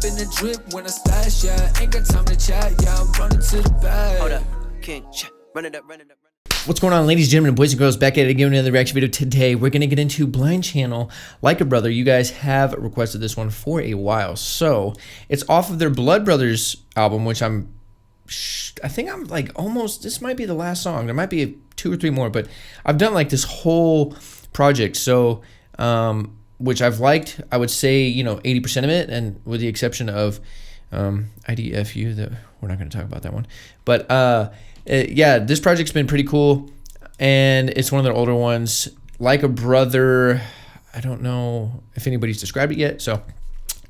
up in the drip when I splash, yeah. Ain't got time to chat, yeah. I'm running to the bag. Hold up, king, run it up, run it up. What's going on, ladies and gentlemen, boys and girls, back at it again with another reaction video. Today we're gonna get into Blind Channel, Like a Brother. You guys have requested this one for a while, so it's off of their Blood Brothers album, which I think I'm like almost, this might be the last song. There might be 2 or 3 more, but I've done like this whole project, so which I've liked, I would say, you know, 80% of it, and with the exception of IDFU, that we're not going to talk about that one, but yeah, this project's been pretty cool, and it's one of their older ones. Like a Brother, I don't know if anybody's described it yet, so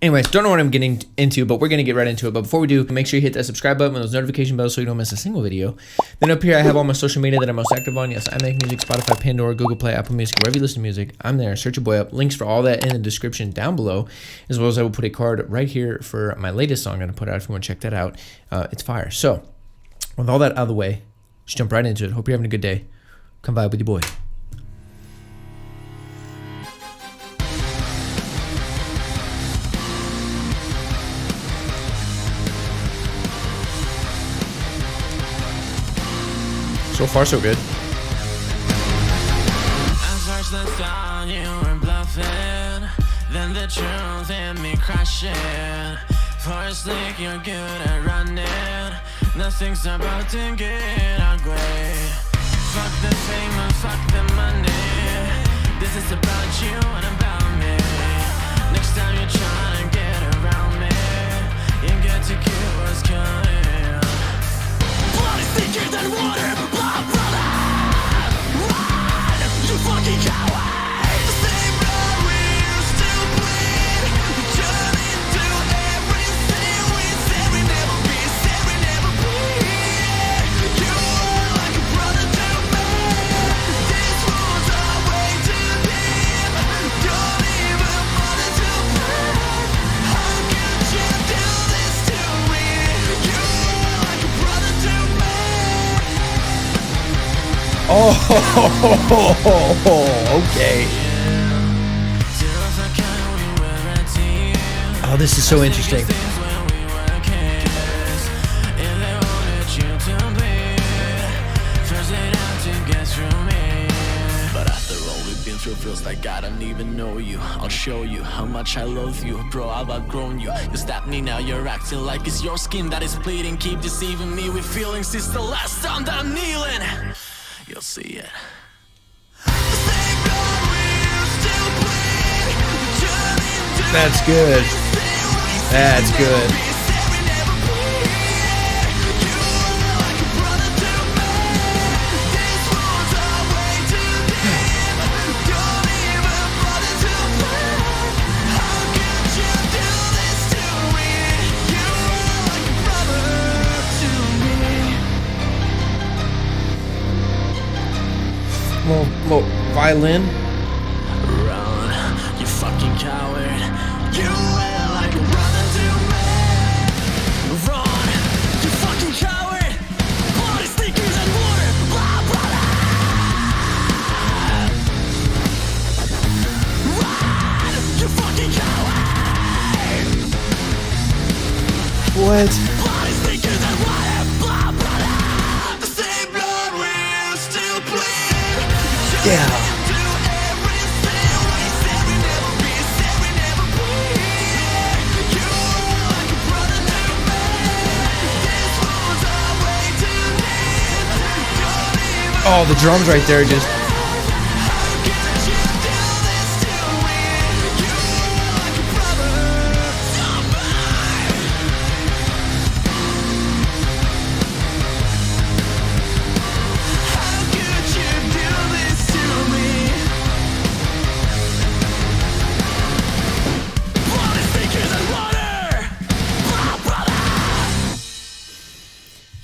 anyways, don't know what I'm getting into, but we're going to get right into it. But before we do, make sure you hit that subscribe button with those notification bells so you don't miss a single video. Then up here, I have all my social media that I'm most active on. Yes, I make music, Spotify, Pandora, Google Play, Apple Music, wherever you listen to music. I'm there. Search your boy up. Links for all that in the description down below, as well as I will put a card right here for my latest song I'm going to put out if you want to check that out. It's fire. So, with all that out of the way, just jump right into it. Hope you're having a good day. Come vibe with your boy. So far, so good. At first, the thought you were bluffing, then the truth hit me crashing. First lick, you're good at running. Nothing's about to get ugly. Fuck the fame and fuck the money. This is about you and about me. Next time you're trying to get around me, you get to keep what's coming. Blood is thicker than water. Blood, brother. Run, you fucking coward. The same blood we used to bleed. Turn into everything we said we never be. Said we never be. You are like a brother to me. These wounds are way too deep. Don't even bother to breathe. How could you do this to me? You are like a brother to me. Oh, okay. Oh, this is so interesting. But after all we've been through, feels like I don't even know you. I'll show you how much I love you. Bro, I've outgrown you. You stabbed me, now you're acting like it's your skin that is bleeding. Keep deceiving me with feelings. It's the last time that I'm kneeling. You'll see it. That's good. That's good. Little violin. Run, you fucking coward. You will like a brother to me. Run, you fucking coward. Blood is thicker than water. Blah, brother. Run, you fucking coward. What? Blood is thicker than water. Blah, brother. The same blood we used to bleed. Yeah. Oh, the drums right there just...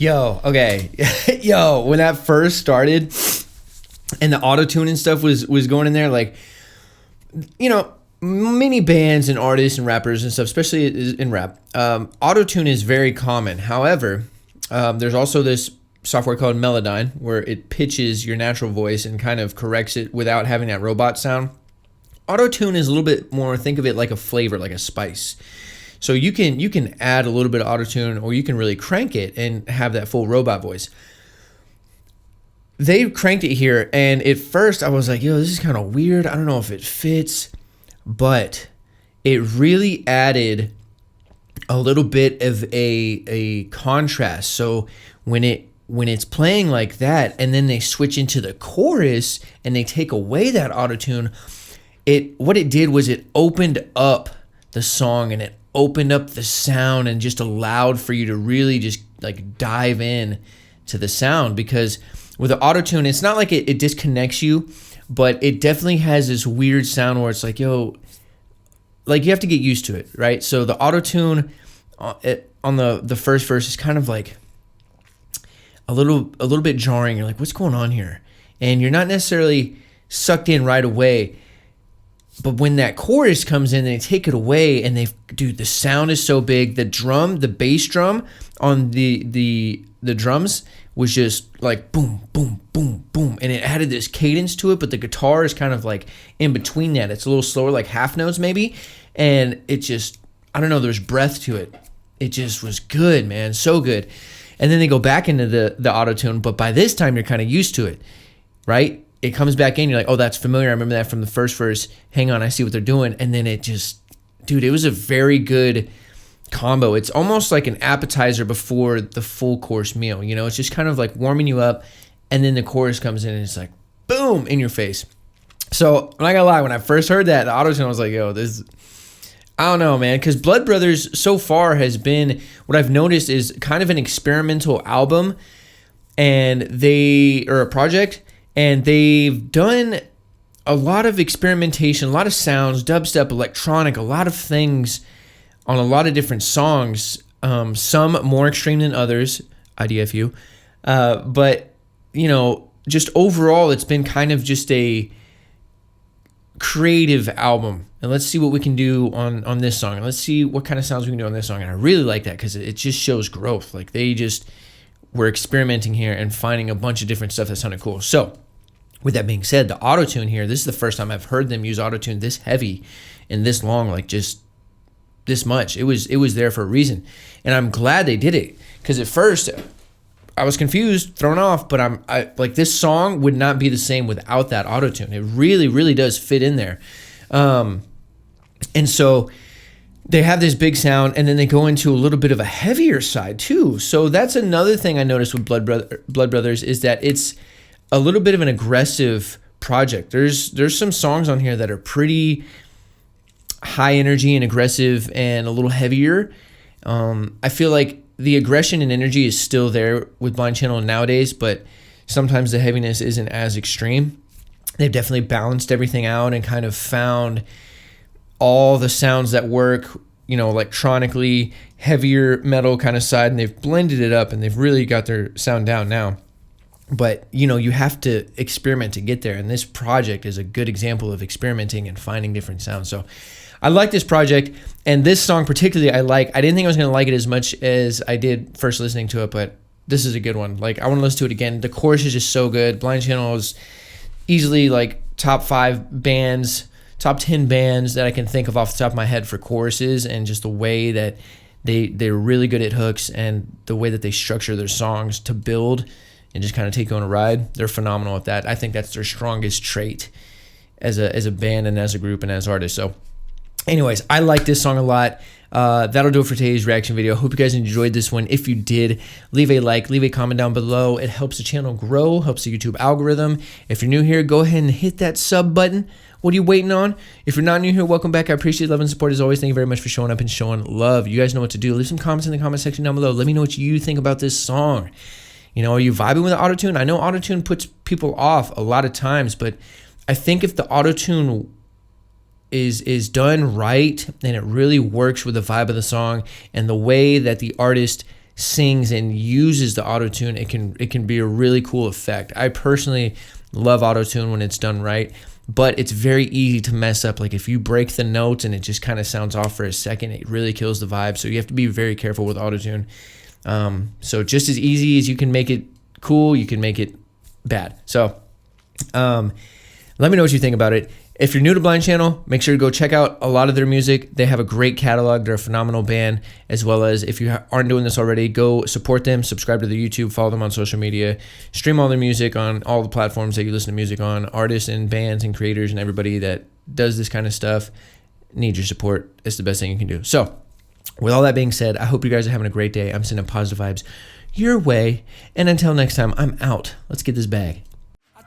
Yo, okay. Yo, when that first started and the auto-tune and stuff was going in there, like, you know, many bands and artists and rappers and stuff, especially in rap, auto-tune is very common. However, there's also this software called Melodyne where it pitches your natural voice and kind of corrects it without having that robot sound. Auto-tune is a little bit more, think of it like a flavor, like a spice. So you can add a little bit of autotune, or you can really crank it and have that full robot voice. They cranked it here, and at first I was like, yo, this is kind of weird. I don't know if it fits, but it really added a little bit of a contrast. So when it's playing like that, and then they switch into the chorus and they take away that autotune, what it did was it opened up the song, and it opened up the sound, and just allowed for you to really just like dive in to the sound. Because with the autotune, it's not like it disconnects you, but it definitely has this weird sound where it's like, yo, like you have to get used to it, right? So the autotune on the first verse is kind of like a little bit jarring. You're like, what's going on here? And you're not necessarily sucked in right away. But when that chorus comes in, they take it away, and the sound is so big. The bass drum on the drums was just like boom, boom, boom, boom. And it added this cadence to it, but the guitar is kind of like in between that. It's a little slower, like half notes maybe. And it just, I don't know, there's breath to it. It just was good, man, so good. And then they go back into the auto-tune, but by this time you're kind of used to it, right? It comes back in, you're like, oh, that's familiar. I remember that from the first verse. Hang on, I see what they're doing. And then it just, dude, it was a very good combo. It's almost like an appetizer before the full course meal. You know, it's just kind of like warming you up, and then the chorus comes in and it's like, boom, in your face. So I'm not gonna lie, when I first heard that, the auto-tune, I was like, yo, this, I don't know, man, because Blood Brothers so far has been, what I've noticed is kind of an experimental album, and or a project, and they've done a lot of experimentation, a lot of sounds, dubstep, electronic, a lot of things on a lot of different songs, some more extreme than others, IDFU, but, you know, just overall, it's been kind of just a creative album. And let's see what we can do on this song. And let's see what kind of sounds we can do on this song. And I really like that because it just shows growth. Like they just were experimenting here and finding a bunch of different stuff that sounded cool. So with that being said, the auto-tune here, this is the first time I've heard them use auto-tune this heavy and this long, like just this much. It was there for a reason. And I'm glad they did it, because at first I was confused, thrown off, but I like this song would not be the same without that auto-tune. It really, really does fit in there. And so they have this big sound, and then they go into a little bit of a heavier side too. So that's another thing I noticed with Blood Brothers is that it's a little bit of an aggressive project. There's some songs on here that are pretty high energy and aggressive and a little heavier. I feel like the aggression and energy is still there with Blind Channel nowadays, but sometimes the heaviness isn't as extreme. They've definitely balanced everything out and kind of found all the sounds that work, you know, electronically, heavier metal kind of side, and they've blended it up, and they've really got their sound down now. But, you know, you have to experiment to get there, and this project is a good example of experimenting and finding different sounds. So I like this project, and this song particularly I like. I didn't think I was going to like it as much as I did first listening to it, but this is a good one. Like, I want to listen to it again. The chorus is just so good. Blind Channel is easily like top 10 bands that I can think of off the top of my head for choruses, and just the way that they're really good at hooks, and the way that they structure their songs to build and just kind of take you on a ride. They're phenomenal at that. I think that's their strongest trait as a band and as a group and as artists. So anyways, I like this song a lot. That'll do it for today's reaction video. Hope you guys enjoyed this one. If you did, leave a like, leave a comment down below. It helps the channel grow, helps the YouTube algorithm. If you're new here, go ahead and hit that sub button. What are you waiting on? If you're not new here, welcome back. I appreciate love and support as always. Thank you very much for showing up and showing love. You guys know what to do. Leave some comments in the comment section down below. Let me know what you think about this song. You know, are you vibing with the auto-tune? I know auto-tune puts people off a lot of times, but I think if the auto-tune is done right and it really works with the vibe of the song and the way that the artist sings and uses the auto-tune, it can be a really cool effect. I personally love auto-tune when it's done right, but it's very easy to mess up. Like if you break the notes and it just kind of sounds off for a second, it really kills the vibe. So you have to be very careful with auto-tune. So just as easy as you can make it cool, you can make it bad. So let me know what you think about it. If you're new to Blind Channel, make sure to go check out a lot of their music. They have a great catalog. They're a phenomenal band, as well as if you aren't doing this already, go support them, subscribe to their YouTube, follow them on social media, stream all their music on all the platforms that you listen to music on. Artists and bands and creators and everybody that does this kind of stuff need your support. It's the best thing you can do. So with all that being said, I hope you guys are having a great day. I'm sending positive vibes your way. And until next time, I'm out. Let's get this bag.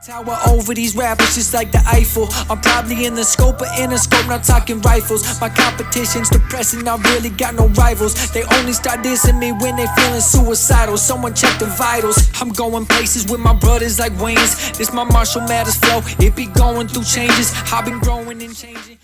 Tower over these rappers just like the Eiffel. I'm probably in the scope, but in a scope, not talking rifles. My competition's depressing, I really got no rivals. They only start dissing me when they feeling suicidal. Someone check the vitals. I'm going places with my brothers like Wayans. This my Marshall Mathers flow. It be going through changes. I've been growing and changing.